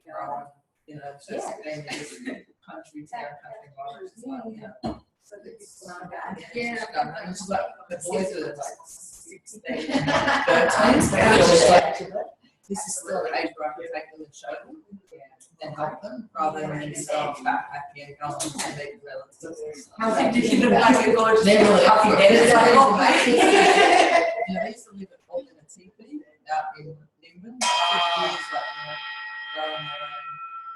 growing, you know, so it's been country town, country bars, it's like, you know. So it's not bad. Yeah, and it's like, the boys are like 16, 13, so it's like, this is still an age where I can take them and show them and help them, rather than themselves backpacking and going to meet relatives. How did you keep them like you're gorgeous? They're really happy happy. days. Yeah, they used to live at home in a teepee out in Nimbin. For years, like, you know, growing their own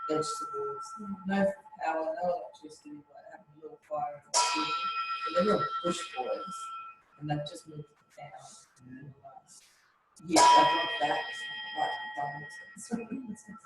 vegetables. No power, no electricity, like having a little fire. But they're real bush boys, and they've just moved to town. Yeah, they've got that, like, dominance. It's amazing.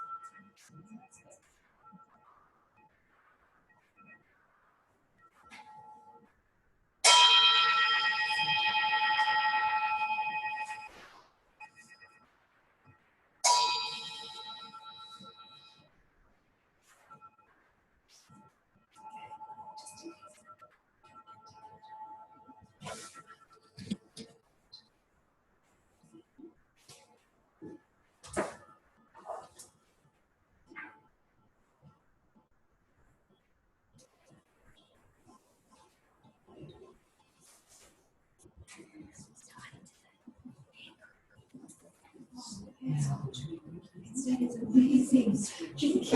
Thank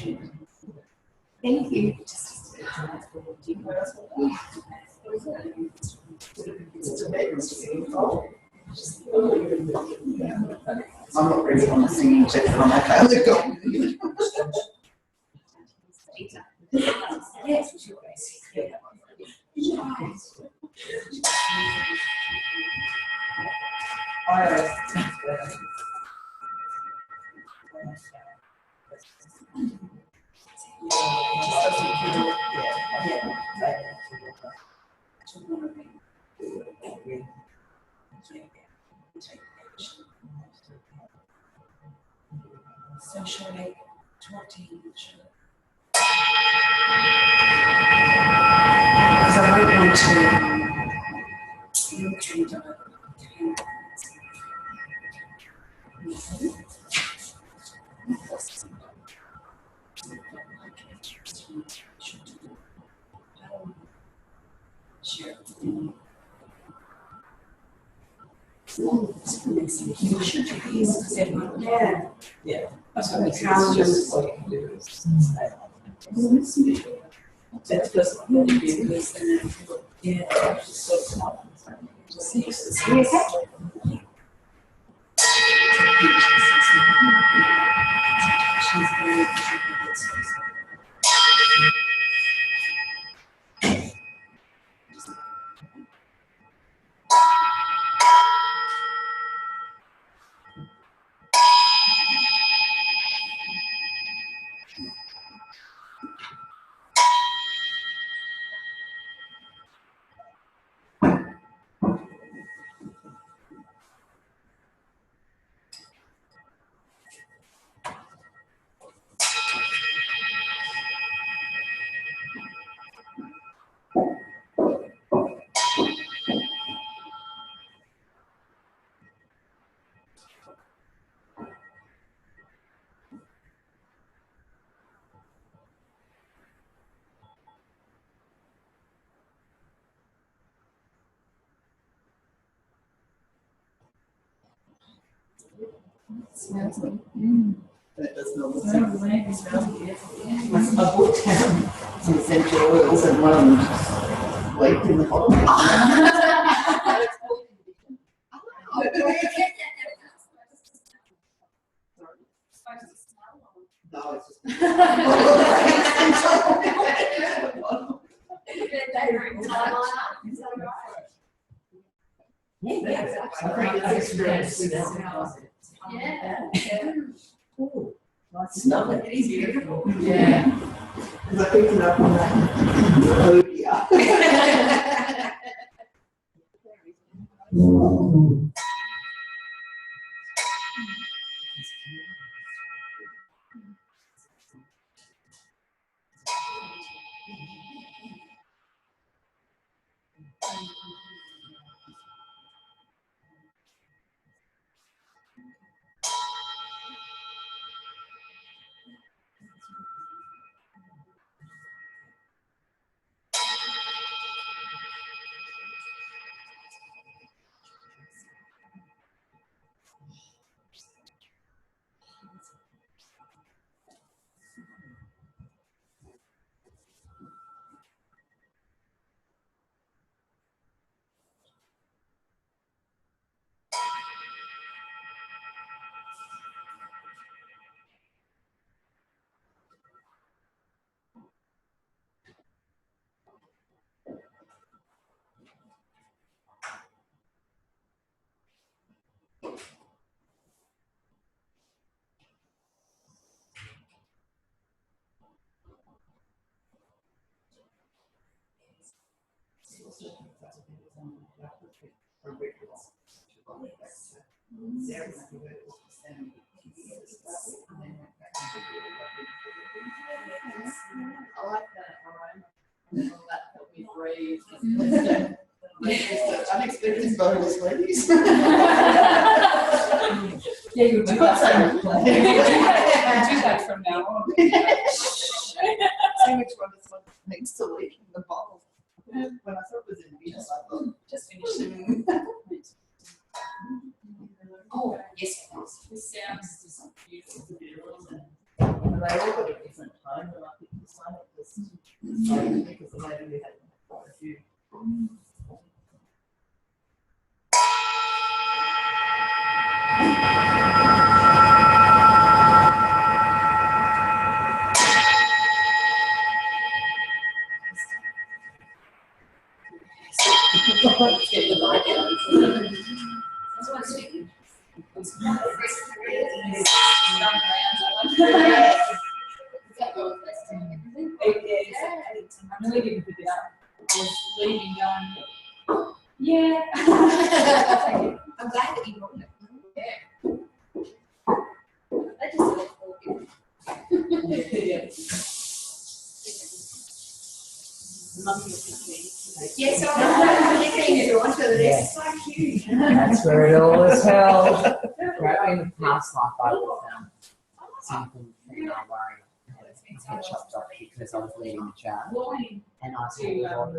you. Thank you. I'm not really on the singing check on my phone. So shall I talk to you? Because I might want to look at it. Yeah. Yeah. That's what makes it just what you can do is stay on. That's just what you do. Yeah, just sort of Smells like That does not look smells like it smells beautiful. I bought some essential oils and one wiped in the hot. No, it's just. Ooh, nice smell. It is beautiful. Yeah. Because I picked it up on that. Oh, yeah. I like that, Ryan. That helped me breathe. Unexpected bonus, ladies. Yeah, you'll do that. You'll do that from now on. See which one is what needs to leak in the bowl. When I thought it was in beer, I thought, Just finish it. oh, yes, This sounds just beautiful. and they all got a different tone, and I think this one was because the lady we had quite a few. Get the mic out. That's what I'm saying. I'm really going to pick it up. I was leaving going, yeah. I'm glad that you brought it. Yeah. That just looks all good. Yeah, so I'm thinking everyone for the rest. So cute. That's where it all is held. Right in the past life, I was something from my worry. I had chopped off because I was leading the charge, and I had a lot of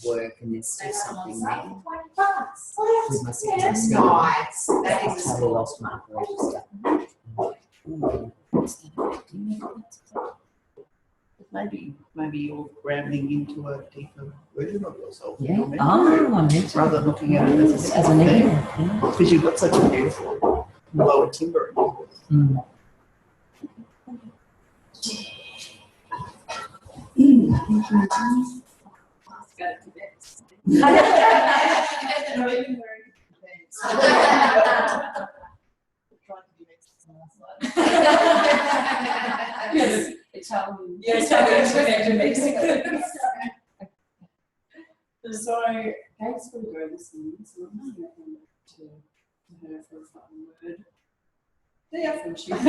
work, and there's still something there with my sickness. Nice. That I is a totally score. lost my Maybe you're rounding into a deeper version of yourself. Yeah. You're meant Oh, I'm into to, rather than looking at it as as a an thing. yeah. Because you've got such a beautiful lower timber. Mm. Italian. Yeah, Italian to Mexico. So, Kate's going to go this morning, so I'm just going to her for a final word. Yeah. From she. I'm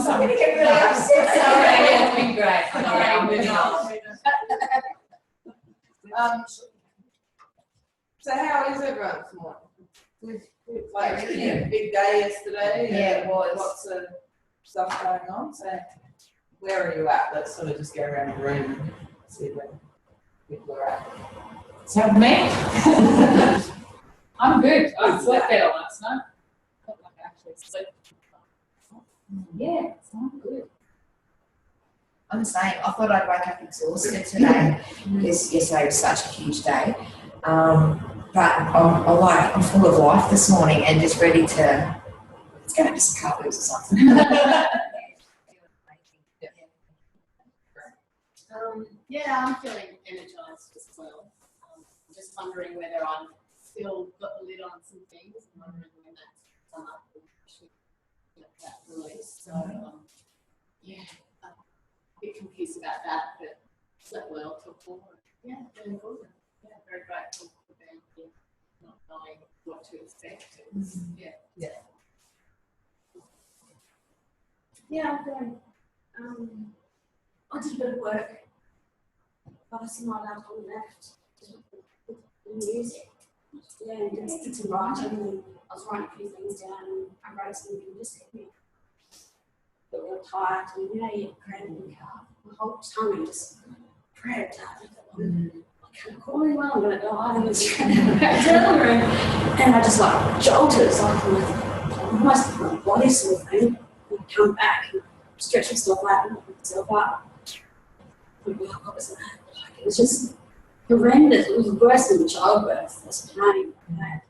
going to get really upset. Sorry, It's been great. Sorry, moving on. So how is everyone this morning? Like, big day yesterday. Yeah, it was. Lots of stuff going on. So where are you at? Let's sort of just go around the room and see where people are at. So me? I'm good. I slept better last night. Felt like I actually slept. Yeah, I'm good. I'm the same. I thought I'd wake up exhausted today because yesterday was such a huge day. But I'm full of life this morning and just ready to. It's going to be some cartwheels or something. Yeah, I'm feeling energised as well. Just wondering whether I've still got the lid on some things and wondering when that's come up and should get that released. So, yeah, I'm a bit confused about that, but slept well till 4. Yeah, feeling good. Yeah, very grateful for being here, not knowing what to expect. Yeah. Yeah, I'm going. I did a bit of work. Last night out on the left with the music. Yeah, and did some writing and I was writing a few things down and I wrote something and just hit me. Got real tired and you know you cramp in the car. My whole tummy just cramped up. I can't call anyone, I'm gonna die. And it's back down the room. And I just like jolted. It's like almost my body sort of thing. And I come back and stretch myself out and pick myself up. And it was just horrendous. It was worse than childbirth. This pain. And I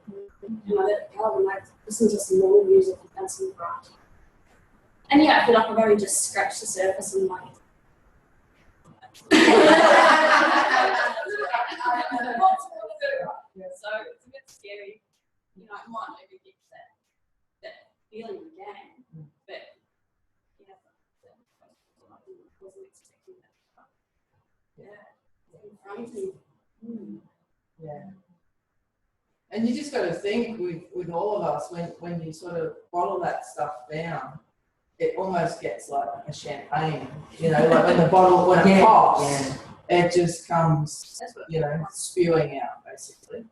let it go and I listened to some more music and done some writing. And yeah, I feel like I've only just scratched the surface and like. So it's a bit scary. You know, I might never get that feeling again, but yeah, I wasn't expecting that. crazy. Yeah. And you just got to think with all of us, when you sort of bottle that stuff down, it almost gets like a champagne, you know, like when the bottle, when it pops, it just comes, you know, spewing out basically.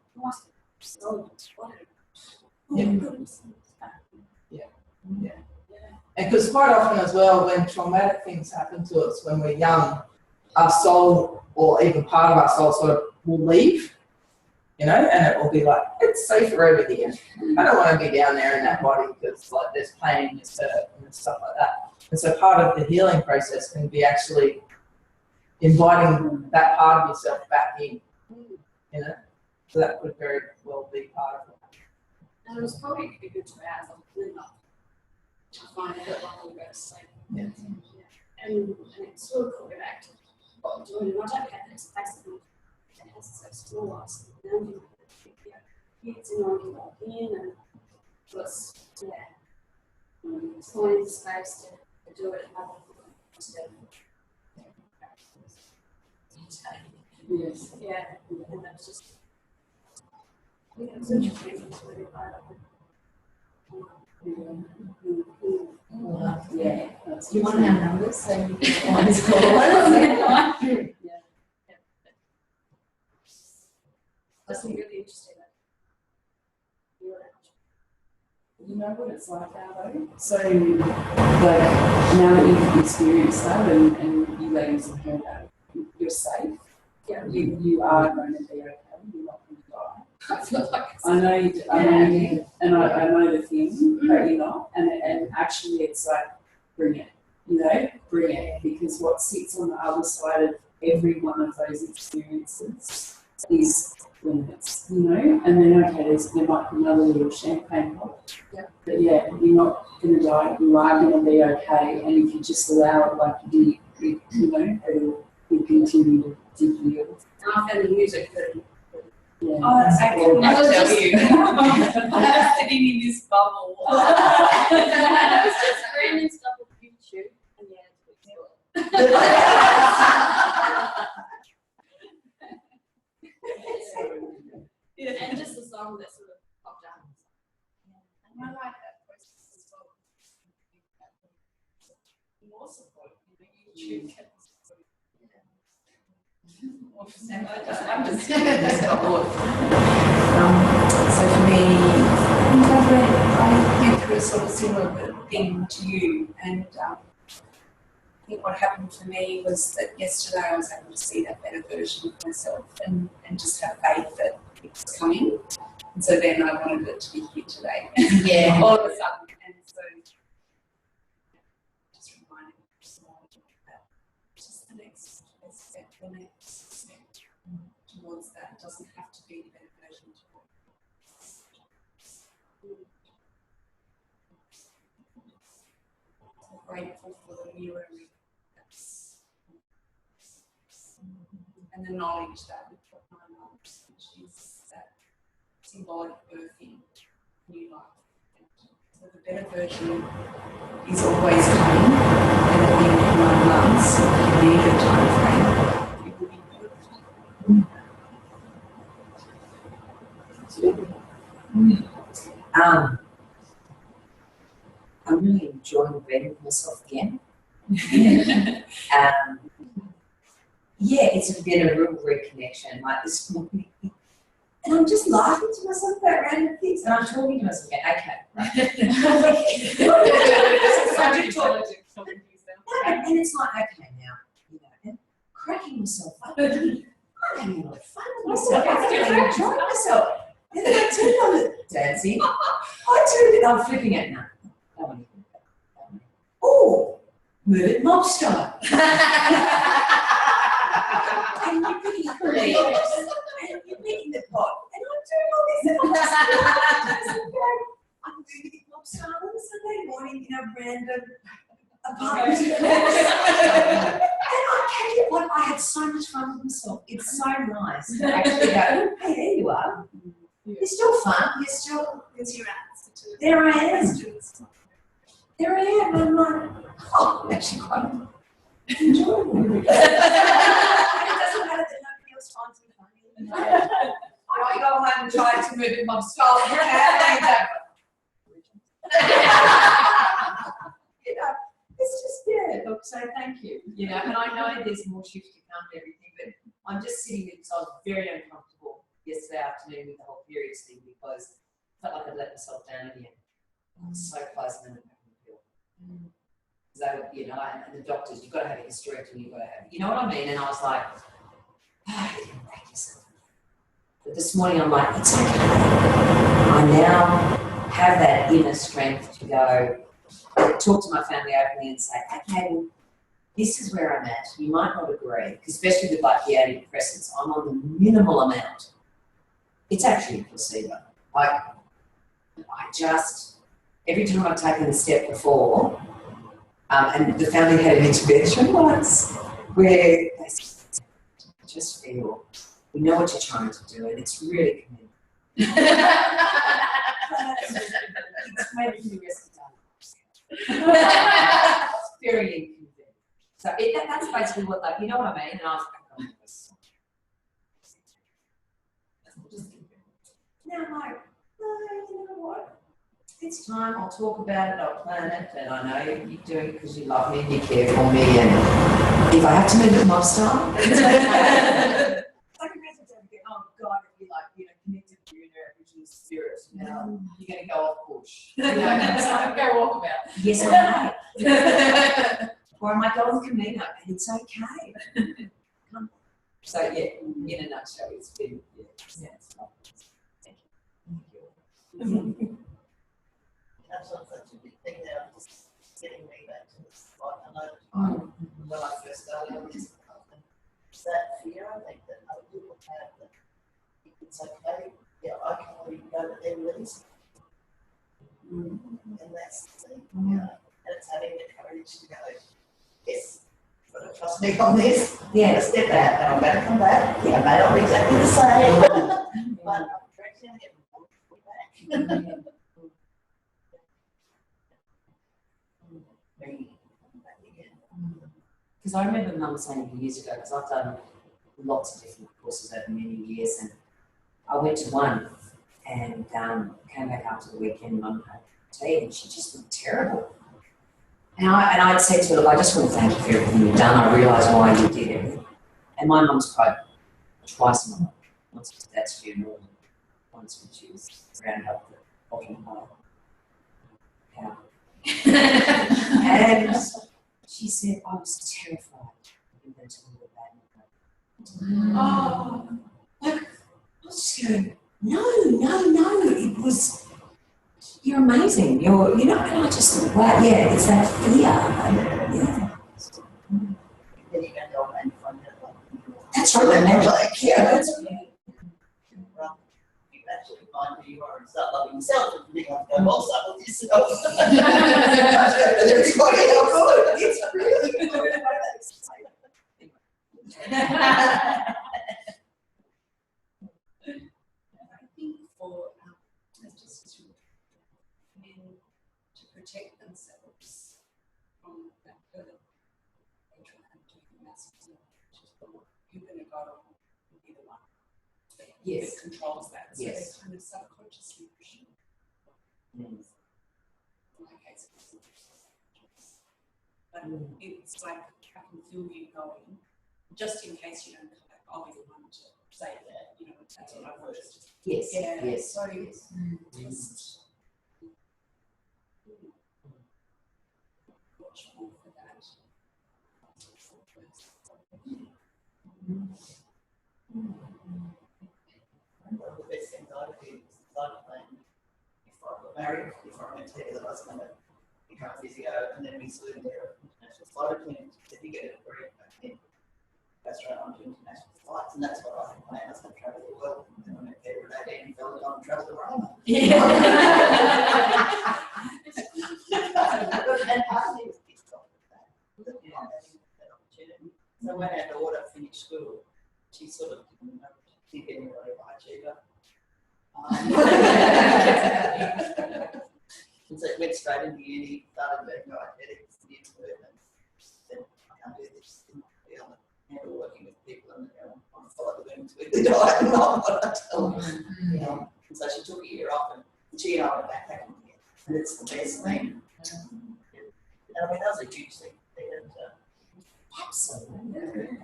And because quite often as well, when traumatic things happen to us when we're young, our soul, or even part of our soul, sort of will leave, you know, and it will be like, it's safer over here. I don't want to be down there in that body because like there's pain, there's hurt, and stuff like that. And so part of the healing process can be actually inviting that part of yourself back in, you know. So that could very well be part of it. And it was probably good to have a window to find out what we were to sleep. Yeah. And it sort of got me back to what I'm doing. I don't have this place that has so small eyes. Kids and I can walk in and just, finding space to do it instead of Yes. yeah, and that's just it's interesting. It's really hard. Yeah. You want our numbers so you can always call That's really interesting. You know what it's like now though? So, like, now that you've experienced that and you ladies have heard that, you're safe. Yeah. You are going to be okay. You're not going to die. I feel like I know you do, and I know the thing, but you're not. And actually it's like, bring it, you know, bring it. Because what sits on the other side of every one of those experiences is limits, you know, and then okay, there might be another little champagne pop. Yeah. But yeah, you're not gonna die, you are gonna be okay, and if you just allow it like you did, you know, it'll continue to heal. And I found the music that Yeah. oh, that's actually I I was tell just you. I'm sitting in this bubble. I was just random stuff with YouTube and and just the song that sort of popped out. And I like that process as well. More support, you know, YouTube can I'm just so for me, I went through a sort of similar thing to you, and I think what happened for me was that yesterday I was able to see that better version of myself and just have faith that it was coming. And so then I wanted it to be here today. Yeah. All of a sudden. And so just reminding myself that just the next step, the next step towards that. It doesn't have to be the better version towards. I'm grateful for the mirror and the knowledge that we've got my mum, which is that symbolic birthing new life. So the better version is always coming, and at the end of 9 months, if you need a time frame, it will be perfect. I'm really enjoying being myself again. Yeah, it's been a real reconnection. Like this morning, and I'm just laughing to myself about random things, and I'm talking to myself again. Okay, right. And it's like, okay, now, you know, and cracking myself up. I'm having a lot of fun with myself. I'm really enjoying myself. And then I turned on the dancing. I'm flipping it now. Oh, move it mob style. And you're picking up the leaves, and you're picking the pot, and I'm doing all this, and I'm moving it mob style on a Sunday morning in a random apartment. And I had so much fun with myself. It's so nice to actually go, hey, there you are. You're still fun. You're still, because you're at there I am. There I am. And I'm like, oh, I'm actually quite enjoyable. And it doesn't matter that nobody else I go home and try to move in Mum's style. You know, it's just, yeah, look, so thank you. You know, and I know there's more shift to come and everything, but I'm just sitting there because I was very uncomfortable yesterday afternoon with the whole periods thing because I felt like I'd let myself down again. I was so close and then it happened to feel. So, you know, and the doctors, you've got to have a hysterectomy, you've got to have, you know what I mean? And I was like, you didn't break yourself. But this morning I'm like, it's okay. I now have that inner strength to go, talk to my family openly and say, okay, well, this is where I'm at. You might not agree, because especially with like the antidepressants, I'm on the minimal amount. It's actually a placebo. Like, I just, every time I've taken a step before, and the family had an intervention once where they just feel, we know what you're trying to do, and it's really committed. It's maybe the rest of the time. It's very inconvenient. So that's basically what, like, you know what I mean? And I was like, oh, now I'm like, no, you know what? It's time, I'll talk about it, I'll plan it, and I know you do it because you love me and you care for me, and if I have to move it my style, it's okay. Like imagine to get, oh God, if you like, you know, connected to your original spirit, now you're going to go off bush. You know, it's like, go walk about. Yes, I know. Or I might go on Camino, and it's okay. So yeah, in a nutshell, it's been, yeah, it's lovely. Thank you. That's not such a big thing now, just getting me back to this spot. I know when I first started on this, that fear, I think that other people have, that it's okay, yeah, I can only go to their release. And that's the thing, and it's having the courage to go, yes, but trust me on this, yeah, step out, and I'm going to come back. Yeah, may not be exactly the same, but I'm tracking and getting back. Because I remember Mum saying years ago, because I've done lots of different courses over many years, and I went to one and came back after the weekend. Mum had tea, and she just looked terrible. And I'd said to her, look, I just want to thank you for everything you've done. I realise why you did everything. And my mum's cried twice in my life. Once at Dad's funeral, and once when she was rounded up the bottom hole. And she said, I was terrified you were going to look at that. Oh, like, I was just going, no, it was, you're amazing, you know, and I just thought, wow, yeah, it's that fear. Yeah. Then you go and find out, That's right, like, yeah, that's right. You actually find who you are and start loving yourself and being like, go, well, start with yourself. And everybody else, it's really good. I think for just men to protect themselves from that further hatred and doing massive you're going to go on be the one that controls that. So Yes. they kind of subconsciously push you. In my case, but it's like I can feel you going, just in case you don't come back. I'll be the one to say that, you know, that's what I've noticed. Yes, Yeah, yes. so just watchful for that. One of the best things I did was start playing before I got married, before I went to that I was going to become a physio, and then we flew there international flight attendant. If you get a degree back then, goes straight on to international flights, and that's what I had planned. I was going to travel the world, and then I went there every day and felt like I'm travel to Rome. And part of me was pissed off with that. That opportunity. So when our daughter finished school, she sort of didn't know what to think anybody of high achiever. And so it went straight into uni, started learning dietetics, and then I can't do this. I'm working with people and I'm like the women's weekly diet and not what I tell them. And so she took a year off and she and I went backpacking together. And it's the best thing. And I mean, that was a huge thing. And, Absolutely.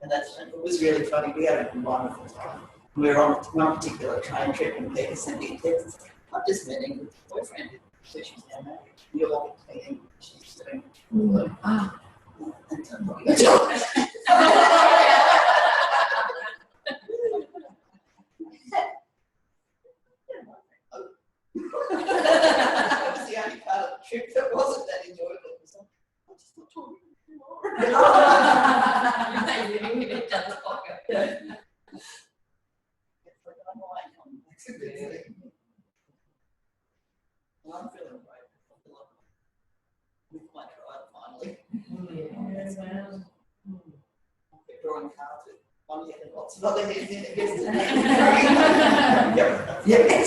and it was really funny. We had a wonderful time. We were on one particular train trip and Peter sent me a text. I've just met Ingrid's boyfriend, so she's now married. We all meeting. She's doing work. Ah. And that was the only part of the trip that wasn't that enjoyable. It was like, I just not talking anymore. It's like, I'm lying on. That's a good thing. Well, I'm feeling great. I feel like with my trial finally. Yes, well. I kept drawing cards with one head and lots of other heads in it yesterday. Yep. Yes.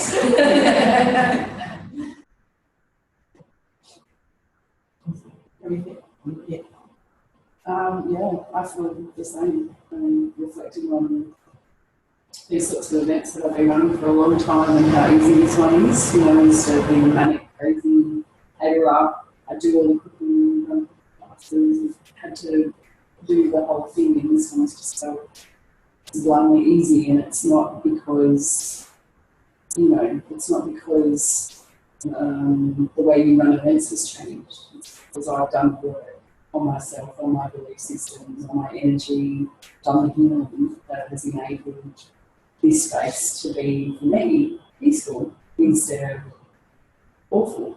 Yeah, I feel the same. Reflecting on these sorts of events that I've been running for a long time and how easy this one is. You know, instead of being manic, crazy, I do all the cooking, had to do the whole thing, and this one's just so blindly easy. And it's not because, it's not because the way you run events has changed. It's because I've done work on myself, on my belief systems, on my energy, done the healing that has enabled this space to be, for me, peaceful instead of awful.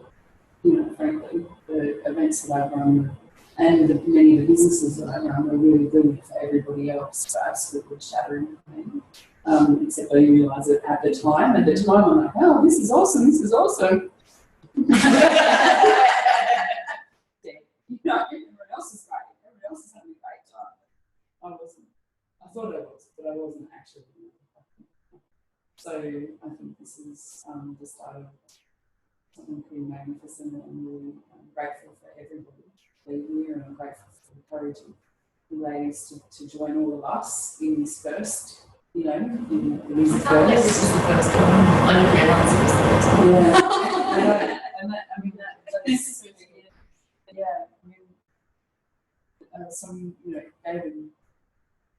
Frankly, the events that I've run and many of the businesses that I run are really good for everybody else, but absolutely shattering for me. Except I realise it at the time. At the time, I'm like, oh, this is awesome, this is awesome. Everyone else is great. Everyone else is having a great time. I wasn't. I thought I was, but I wasn't actually. So I think this is the start of something pretty magnificent, and I'm really grateful for everybody being here, and I'm grateful for the courage of the ladies to join all of us in this first. It is the first. This is the first one. I didn't realise it was the first one. Yeah. Some, David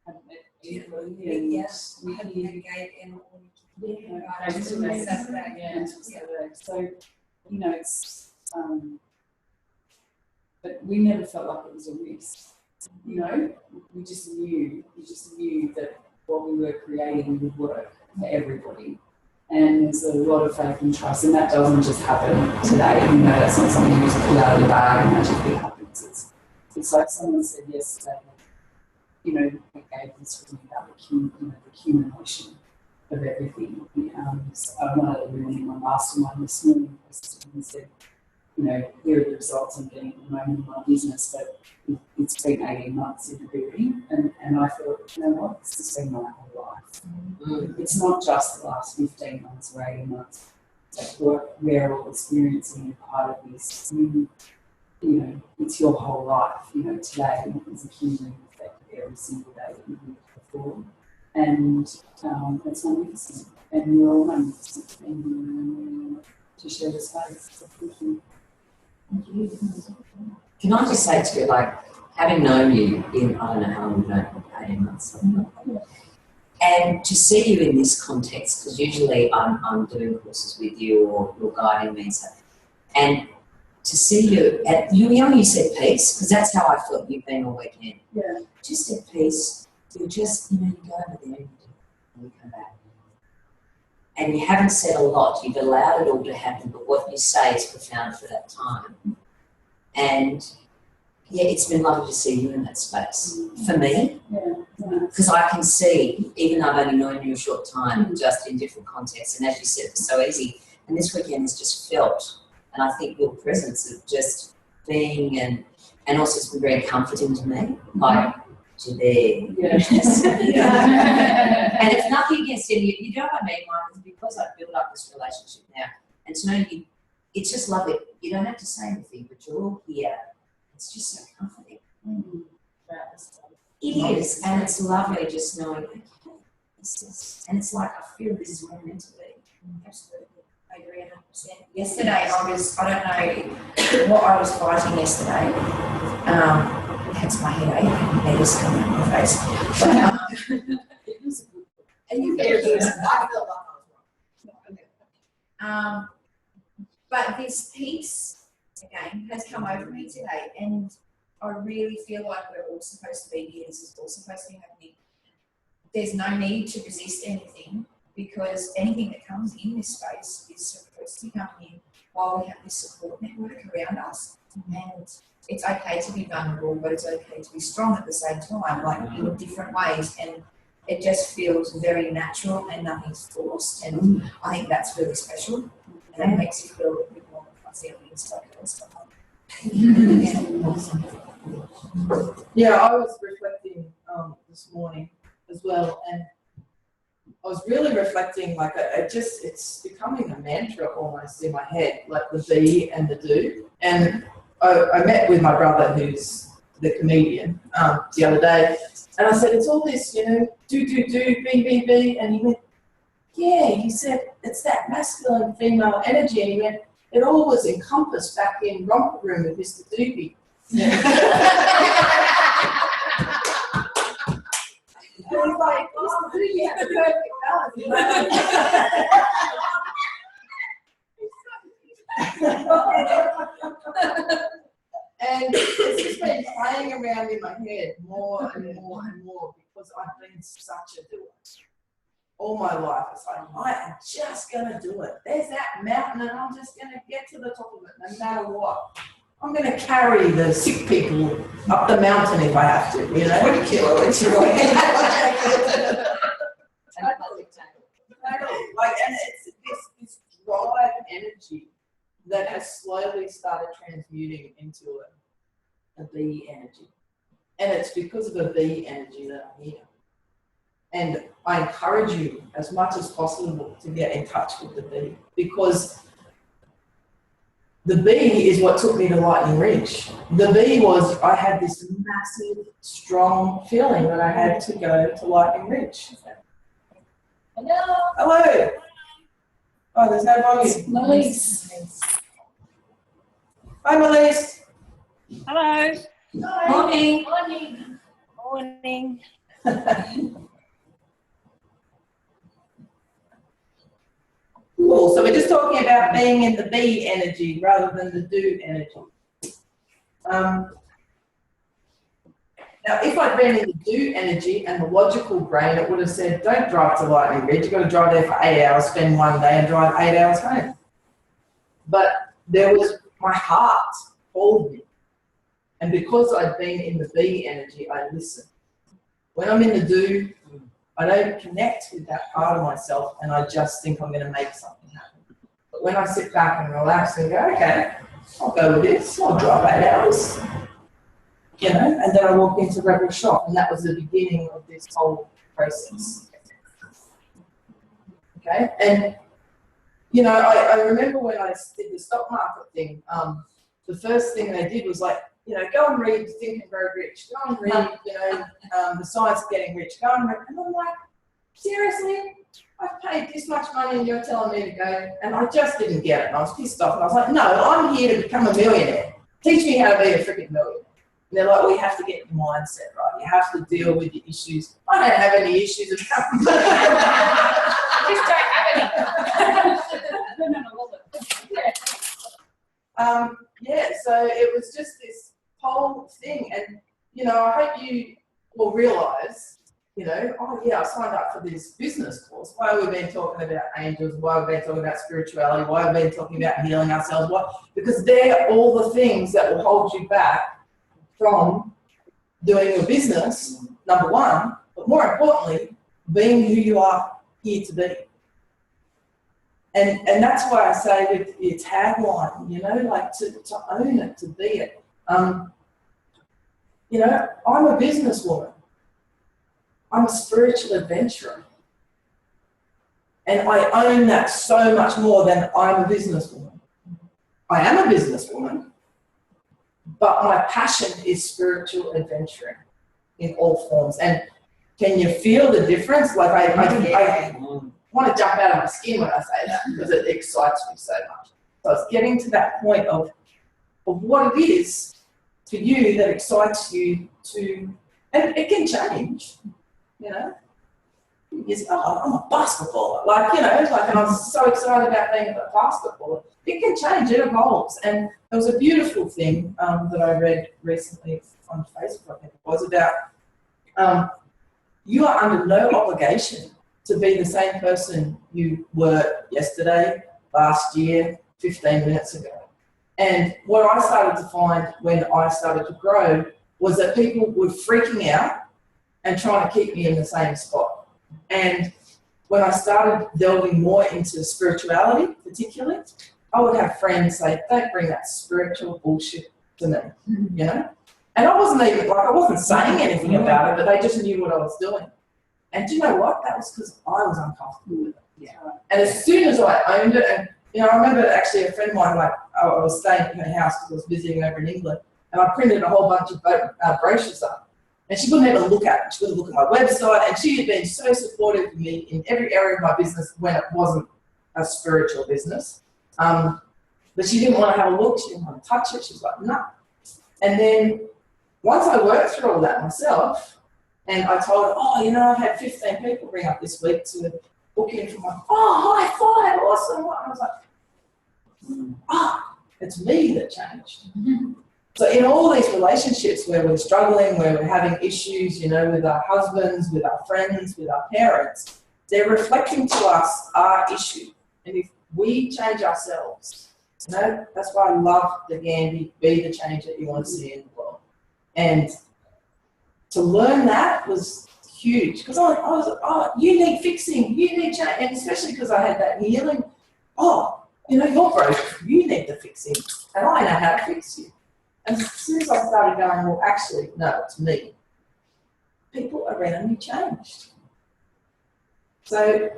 hadn't met Evelyn, and Yes, we had Nikki. a gate and all. So, it's, but we never felt like it was a risk. We just knew that what we were creating would work for everybody. And there's a lot of faith and trust, and that doesn't just happen today. That's not something you just pull out of the bag and magically happens. It's like someone said yesterday, we gave this really about the accumulation of everything. So one of the women in my mastermind this morning said, here are the results I'm getting at the moment in my business, but it's been 18 months in the building, and I thought, this has been my whole life. It's not just the last 15 months or 18 months. It's like we're all experiencing a part of this. It's your whole life. Today is a cumulative effect of every single day that you've lived before, and that's magnificent. And you're all magnificent, and to share the space. So thank you. Can I just say to you, having known you in, I don't know how long you've known, 18 months, and to see you in this context, because usually I'm doing courses with you or you're guiding me, and to see you you said peace, because that's how I felt you've been all weekend. Yeah. Just at peace, you're just, you go over there and you come back. And you haven't said a lot, you've allowed it all to happen, but what you say is profound for that time. And yeah, it's been lovely to see you in that space. For me, because I can see, even though I've only known you a short time, just in different contexts, and as you said, it's so easy. And this weekend has just felt, and I think your presence of just being, and also it's been very comforting to me, you're there. And it's nothing against any, you know what I mean, Mike, because I've built up this relationship now, and to know you, it's just lovely. You don't have to say anything, but you're all here. It's just so comforting. It is, and it's lovely just knowing, okay, and it's like, I feel this is where I'm meant to be. Absolutely. I agree 100%. Yesterday, I don't know what I was fighting yesterday. Hence my headache, and hair's coming out my face. And you get but this peace, again, has come over me today, and I really feel like we're all supposed to be here. This is all supposed to be happening. There's no need to resist anything, because anything that comes in this space is supposed to be coming in while we have this support network around us. And it's okay to be vulnerable, but it's okay to be strong at the same time, like in different ways. And it just feels very natural and nothing's forced. And I think that's really special. And it makes you feel a bit more fuzzy on the inside. Yeah, I was reflecting this morning as well, and I was really reflecting, like, it's becoming a mantra almost in my head, like the be and the do. And I met with my brother, who's the comedian, the other day, and I said, it's all this, you know, do, be, and he went, yeah, he said, it's that masculine, female energy, and he went, it all was encompassed back in Romper Room with Mr. Doobie. I was like, oh, Doobie had the perfect balance. And it's just been playing around in my head more and more and more, because I've been such a doer. All my life, it's like, I am just going to do it. There's that mountain, and I'm just going to get to the top of it no matter what. I'm going to carry the sick people up the mountain if I have to, you know. 20 kilo, it's right. Like, and it's this drive energy that has slowly started transmuting into a B energy. And it's because of a B energy that I'm here. And I encourage you as much as possible to get in touch with the B, because the B is what took me to Lightning Ridge. The B was, I had this massive, strong feeling that I had to go to Lightning Ridge. Hello. Hello. Oh, there's no volume. Melise. Hi, Melise. Hello. Morning. Morning. Cool. So we're just talking about being in the be energy rather than the do energy. Now, if I'd been in the do energy and the logical brain, it would have said, don't drive to Lightning Ridge. You've got to drive there for 8 hours, spend one day and drive 8 hours home. But there was, my heart called me. And because I'd been in the be energy, I listened. When I'm in the do, I don't connect with that part of myself, and I just think I'm going to make something happen. But when I sit back and relax and go, okay, I'll go with this, I'll drive 8 hours, you know, and then I walk into Rebel Shop, and that was the beginning of this whole process. Okay, and you know, I remember when I did the stock market thing, the first thing they did was like, you know, go and read Think and Grow Rich. Go and read, you know, The Science of Getting Rich. Go and read. And I'm like, seriously? I've paid this much money and you're telling me to go? And I just didn't get it. And I was pissed off. And I was like, no, I'm here to become a millionaire. Teach me how to be a freaking millionaire. And they're like, well, you have to get your mindset right. You have to deal with your issues. I don't have any issues. Just don't have any. Yeah, so it was just this whole thing, and you know, I hope you will realise, you know, oh yeah, I signed up for this business course. Why have we been talking about angels? Why have we been talking about spirituality? Why have we been talking about healing ourselves? Why? Because they're all the things that will hold you back from doing your business, number one, but more importantly, being who you are here to be. And that's why I say with your tagline, you know, like to own it, to be it. You know, I'm a businesswoman. I'm a spiritual adventurer. And I own that so much more than I'm a businesswoman. I am a businesswoman, but my passion is spiritual adventuring in all forms. And Can you feel the difference? Like I want to jump out of my skin when I say that because it excites me so much. So it's getting to that point of what it is for you that excites you to, and it can change, you know. You say, oh, I'm a basketballer, like, you know, like, and I was so excited about being a basketballer. It can change, it evolves. And there was a beautiful thing that I read recently on Facebook, I think it was, about you are under no obligation to be the same person you were yesterday, last year, 15 minutes ago. And what I started to find when I started to grow was that people were freaking out and trying to keep me in the same spot. And when I started delving more into spirituality, particularly, I would have friends say, don't bring that spiritual bullshit to me, you know? And I wasn't even, like, I wasn't saying anything about it, but they just knew what I was doing. And do you know what? That was because I was uncomfortable with it. Yeah. And as soon as I owned it, and, you know, I remember actually a friend of mine, like, I was staying at her house because I was visiting over in England, and I printed a whole bunch of brochures up. And she wouldn't even look at it. She wouldn't look at my website. And she had been so supportive of me in every area of my business when it wasn't a spiritual business. But she didn't want to have a look. She didn't want to touch it. She was like, no. And then once I worked through all that myself, and I told her, oh, you know, I've had 15 people ring up this week to book in for my, oh, high five, awesome. And I was like, it's me that changed. So in all these relationships where we're struggling, where we're having issues, you know, with our husbands, with our friends, with our parents, they're reflecting to us our issue. And if we change ourselves, you know, that's why I love the Gandhi, be the change that you want to see in the world. And to learn that was huge, because I was, oh, you need fixing, you need change, and especially because I had that healing, oh, you know, you're broken, you need the fixing, and I know how to fix you. And as soon as I started going, well, actually, no, it's me, people around me changed. So,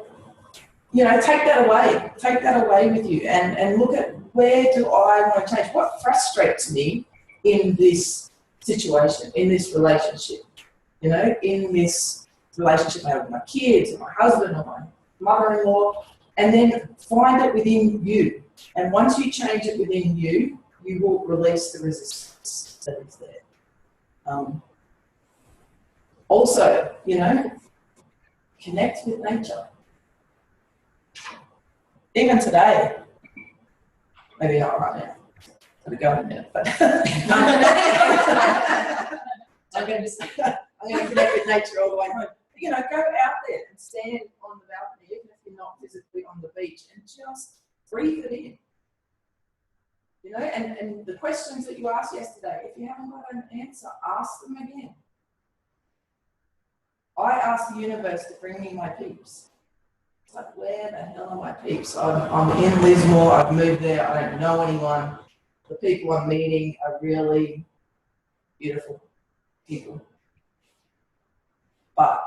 you know, take that away with you, and look at, where do I want to change? What frustrates me in this situation, in this relationship? You know, in this relationship I have with my kids, or my husband, or my mother-in-law, and then find it within you. And once you change it within you, you will release the resistance that is there. Also, you know, connect with nature. Even today, maybe not right now, I'll go in a minute, but I'm going to connect with nature all the way home. You know, go out there and stand on the balcony, even if you're not physically on the beach, and just breathe it in. You know, and the questions that you asked yesterday, if you haven't got an answer, ask them again. I asked the universe to bring me my peeps. It's like, where the hell are my peeps? I'm in Lismore, I've moved there, I don't know anyone. The people I'm meeting are really beautiful people. But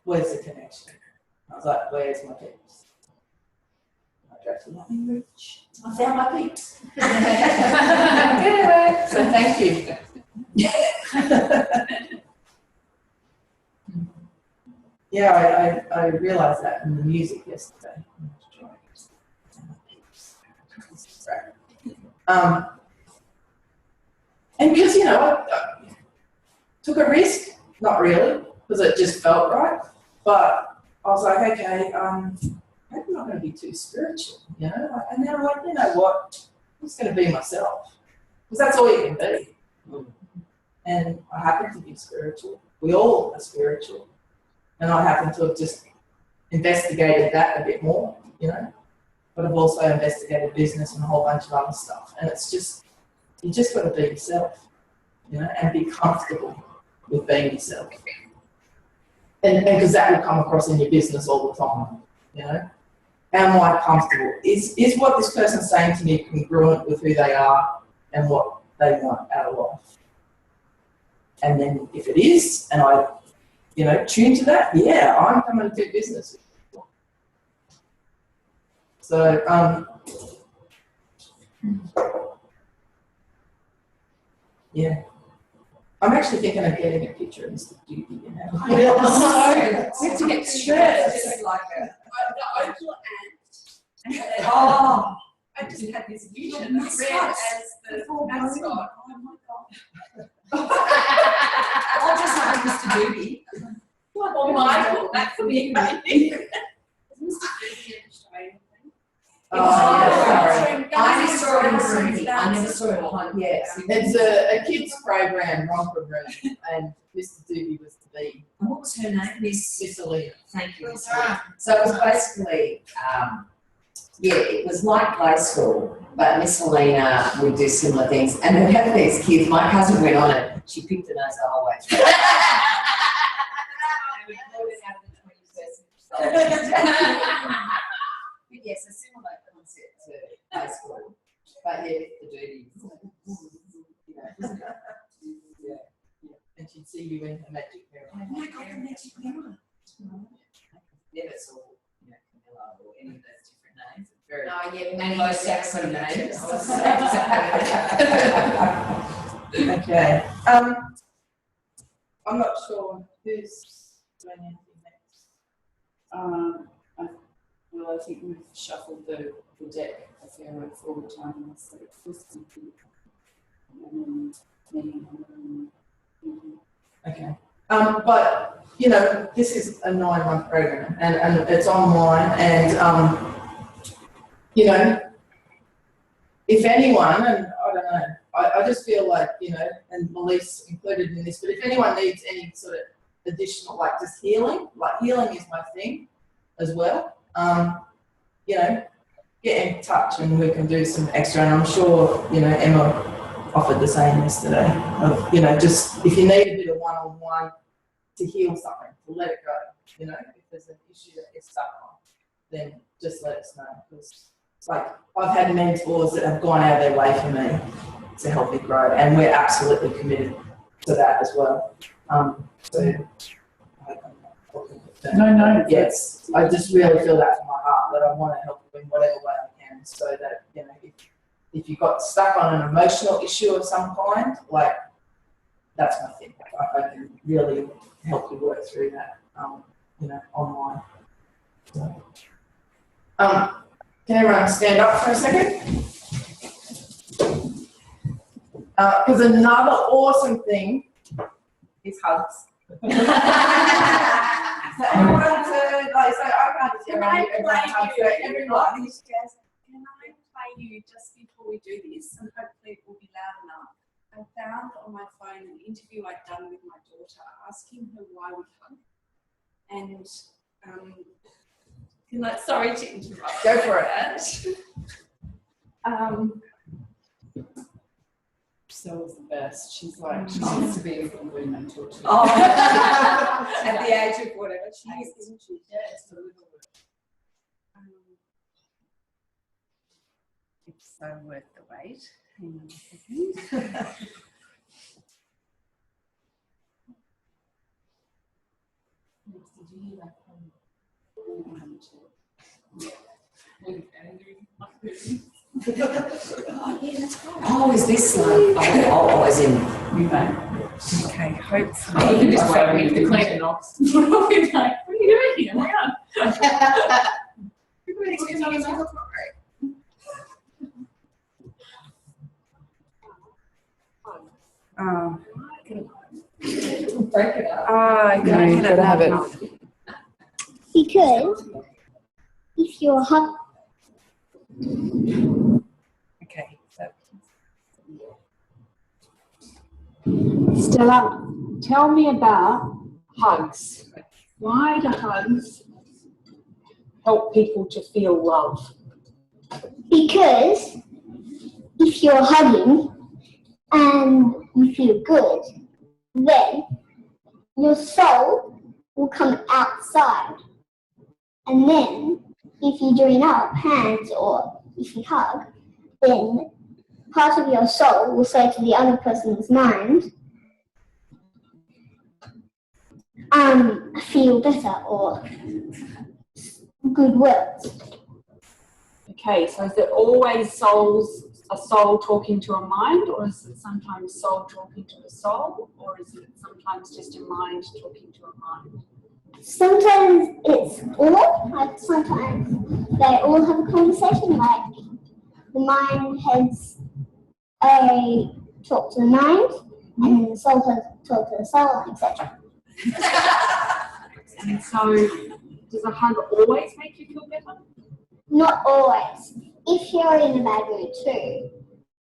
where's the connection? I was like, where's my peeps? I drove to Nothing Rich. I found my peeps. Anyway, so thank you. Yeah, I realised that in the music yesterday. And because, you know, I took a risk, not really, because it just felt right, but I was like, okay, I'm not going to be too spiritual, you know, and then I'm like, you know what, I'm just going to be myself, because that's all you can be. And I happen to be spiritual. We all are spiritual. And I happen to have just investigated that a bit more, you know, but I've also investigated business and a whole bunch of other stuff. And it's just, you just got to be yourself, you know, and be comfortable with being yourself. And because that will come across in your business all the time, you know. Am I comfortable? Is what this person's saying to me congruent with who they are and what they want out of life? And then if it is, and I, you know, tune to that, yeah, I'm coming to do business. So, yeah. I'm actually thinking of getting a picture of Mr. Doobie, you know. We have to get shirts. Just like a, The Opal Ant. oh, I just had this vision of Mascots. Red as the mascot. oh my God. I'll just have a Mr. Doobie. Or Michael, that could be amazing. Is Mr. Doobie an Australian thing? Oh, yeah. sorry. I never saw it in Rooney. I never saw it on, yes. It's a kids program, romper room, and Mr. Doobie was the bee. And what was her name? Miss Alina. Thank you, Miss Lee. So it was basically, it was like play school, but Miss Helena would do similar things. And we had these kids, my cousin went on it, she picked her nose the whole way through. And we pulled it out of the 21st century. But yes, a similar concept to play school. But yeah, the duty. You know, isn't it? Yeah. And she'd see you in her magic mirror. Oh my God, the magic mirror. Never saw, you know, Camilla or any of those different names. It's very Anglo-Saxon names. Okay. I'm not sure who's doing anything next. Well, I think we've shuffled the deck a fair way forward time. So it was Okay. But, you know, this is a 9-month program and it's online and, you know, if anyone, and I don't know, I just feel like, you know, and Melissa included in this, but if anyone needs any sort of additional, like just healing, like healing is my thing as well. You know, get in touch and we can do some extra. And I'm sure, you know, Emma offered the same yesterday. Of, you know, just if you need a bit of one-on-one to heal something, to let it go. You know, if there's an issue that you're stuck on, then just let us know. Because, like, I've had mentors that have gone out of their way for me to help me grow, and we're absolutely committed to that as well. So, I hope I'm not talking about that. No. Yes, I just really feel that from my heart that I want to help you in whatever way I can, so that, you know, if you got stuck on an emotional issue of some kind, like, that's my thing. I can really help you work through that, you know, online. So, can everyone stand up for a second? Because another awesome thing is hugs. So everyone to, like, so I can't just everyone hugs, so everyone. Can I play you just before we do this, and hopefully it will be loud enough? I found on my phone an interview I'd done with my daughter, asking her why we hug. And sorry to interrupt. Go for it. So was the best. She's like, she wants to be a good woman and talk to you. Oh, at the age of whatever she is, isn't she? Yes, a little bit. It's so worth the wait. Hang on a second. Did you hear that from Oh, is this like, oh, as in, you know? Okay, hopefully. Oh, This wow. way we the clean knocks. We'll be like, what are you doing here? Hang on. break it up. You gotta have it. Because if you're Okay, so. Stella, tell me about hugs. Why do hugs help people to feel love? because if you're hugging and you feel good, then your soul will come outside. And then if you're doing up hands or if you hug, then part of your soul will say to the other person's mind, feel better or good words. Okay, so is it always a soul talking to a mind, or is it sometimes soul talking to a soul, or is it sometimes just a mind talking to a mind? Sometimes it's all, like sometimes they all have a conversation, like the mind has a talk to the mind, and then the soul has talk to the soul, etc. And so, does a hug always make you feel better? Not always. If you're in a bad mood too,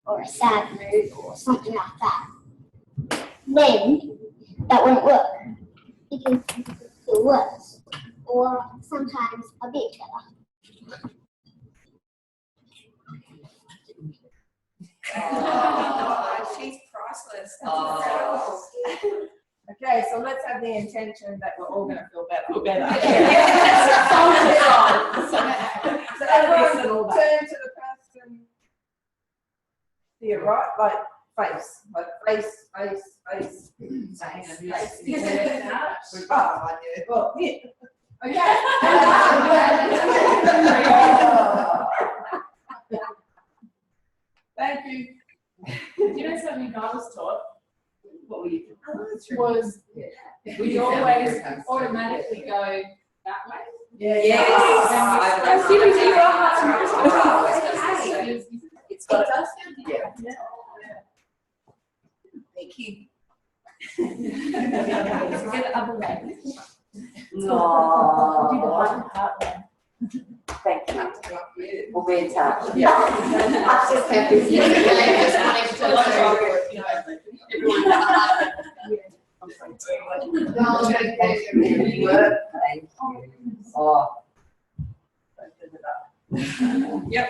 or a sad mood, or something like that, then that won't work. You can feel worse, or sometimes a bit better. Oh, she's priceless. Oh. Okay, so let's have the intention that we're all going to feel better. So everyone turn to the person to your right, like face. Well, here. Okay. Thank you. Do you know something I was taught? What were you? Was we always automatically go that way? Yes. As soon as you It's got yeah. Thank you. Get the other way. No. Do the one part way. Thank you. We'll be in touch. Yeah. I'm just happy. Oh. Yep.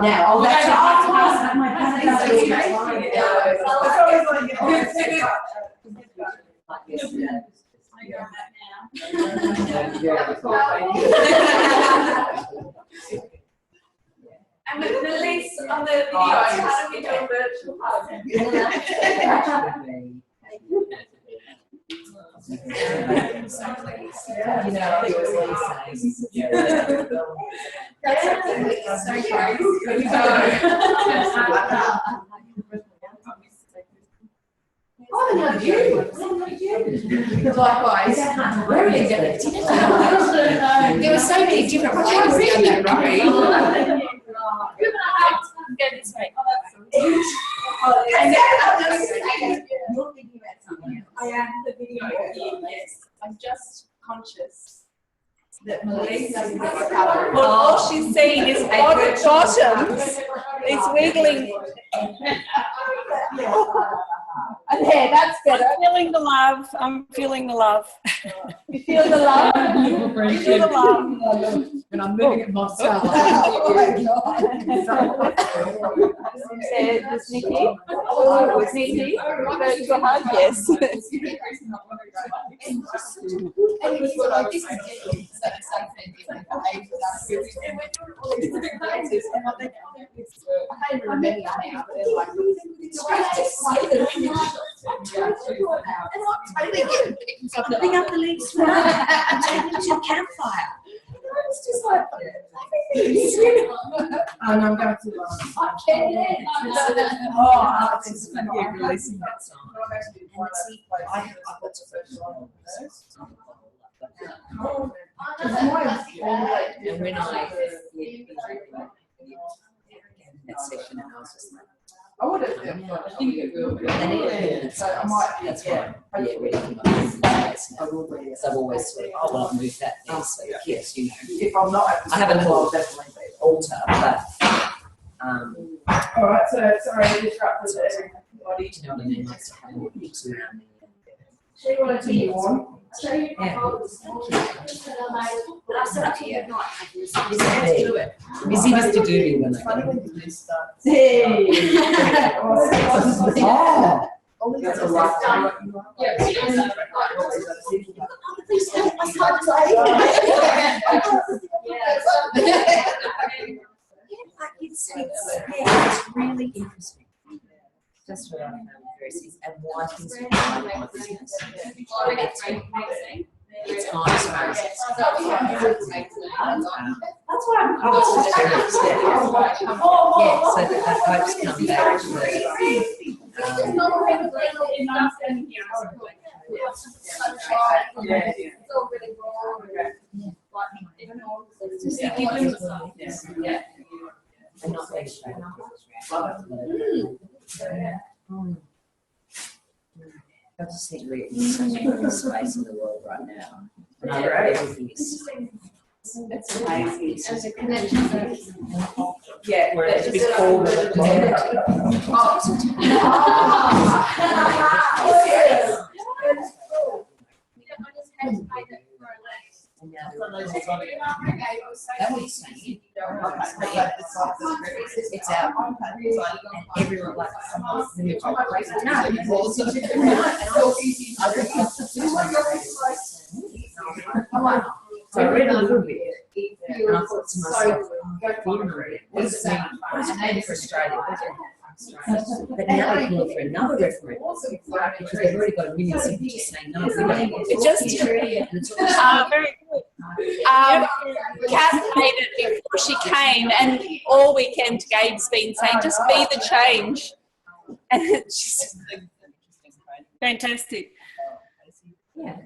Now, oh, that's And with the links on the video, how do we do a virtual hug? You know, I always say. Oh, I love you. Likewise. There were so many different flavors down that road. Give it a hug. Go this way. You're thinking about something else. I am the video here, yes. I'm just conscious that Melissa is well, all she's seeing is bottoms. It's wiggling. Okay, that's better. I'm feeling the love. I'm feeling the love. You feel the love? You feel the love. And I'm moving it myself. This Nikki? Was Nikki? Virtual hug? Yes. Putting up the leaves and taking it to the campfire. It's just like, And I'm going to. Releasing that song. And when I that session, and I was just like, I would have. I think it will be. And it, so I might, that's right. Yeah, really. I've always sort of, oh, well, I've moved that there, so yes, you know. If I'm not at the I haven't school, I'll moved definitely be. altar, but All right, so sorry, I disrupted everybody. do you know what I mean? Like, to have a mix around me. So you want to continue on? but I set up here. Busy has to do when I Funny go. when this starts. Hey! Oh, that's a lot. It's really interesting. Just what I found very serious and why things are like my business. It's nice. That's what I'm Yeah, so that hopes come back to the and not being I just think we're in such a good space in the world right now. And I know everything is. That's amazing. There's a connection there. Yeah, Whereas before the and now that was saying it's out and everyone like so I read a little bit and I thought to myself, what does it mean for Australia? But now they're calling for another referendum because they've already got a million signatures saying no. It just very good. Kat made it before she came, and all weekend Gabe's been saying, just be the change. And it's just fantastic. Yeah.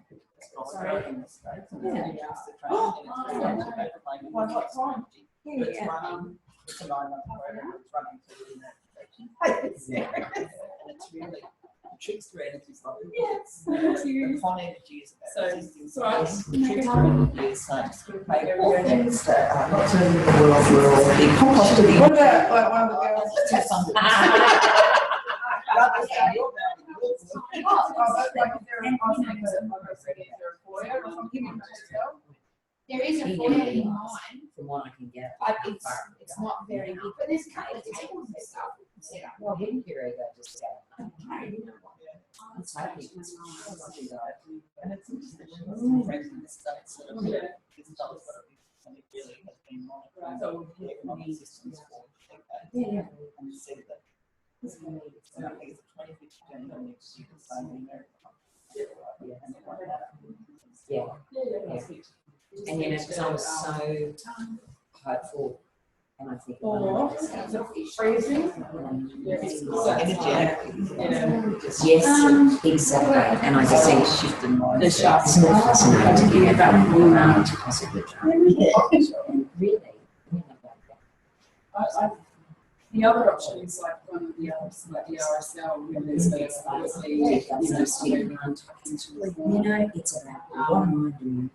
It's a 9-month program. It's running to the next election. It's really trickster energy is like the con energy is about resisting trickster energy is just pay all things that not to the world we're all the compost to the What about like one of the girls? have fun with There is a foyer in mine, From what I can get. but it's not very big. But there's tables stuff set up. Well, hidden hero go just go. Okay, you know what? It's happy. and it's interesting. Friends in the States that have this stuff and it really has been monitoring the economic systems for decades. And said that I think it's a 25th agenda next year to say the American and it won't matter. Yeah. And you know, because I was so hopeful, and I think yes, exactly. And I just think shift in mind. It's not fascinating to get back to possibly really. The other option is like one of the others, like the RSL, where there's obviously, you know, It's about what am I doing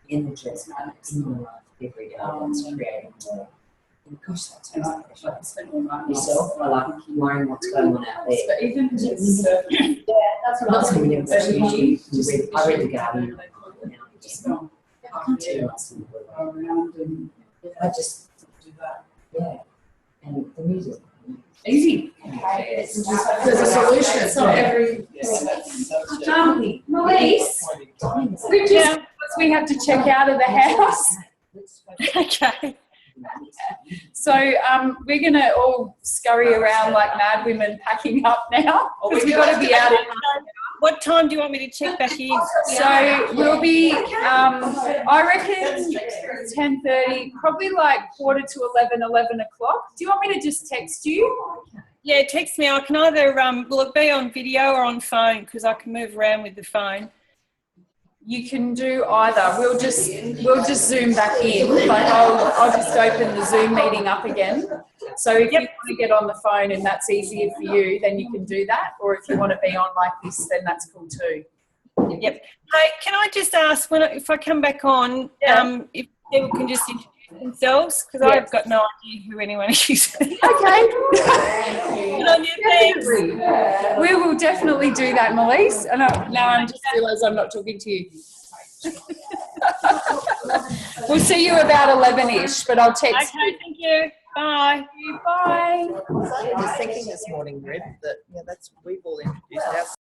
in the job, in my life every day that's creating more. And gosh, that's yourself. I like worrying what's going on out there. But even just Not something else. I read The Guardian. I can't tell you what's in the world. around and I just do that. Yeah. And the music. easy. There's a solution. So every Melise, We have to check out of the house. okay. So we're going to all scurry around like mad women packing up now because we've got to be out. What time do you want me to check back in? So we'll be, I reckon 10:30, probably like 11:45, 11 o'clock. Do you want me to just text you? Yeah, text me. I can either will it be on video or on phone because I can move around with the phone. You can do either. We'll just zoom back in. Like I'll just open the Zoom meeting up again. So if you want to get on the phone and that's easier for you, then you can do that. Or if you want to be on like this, then that's cool too. Yep. Hey, can I just ask if I come back on, if people can just introduce themselves because I've got no idea who anyone is. Okay. Good on you, thanks. We will definitely do that, Melise. And now I just realise I'm not talking to you. We'll see you about 11-ish, but I'll text you. Okay, thank you. Bye. Bye. I was thinking this morning, Red, that we've all introduced ourselves.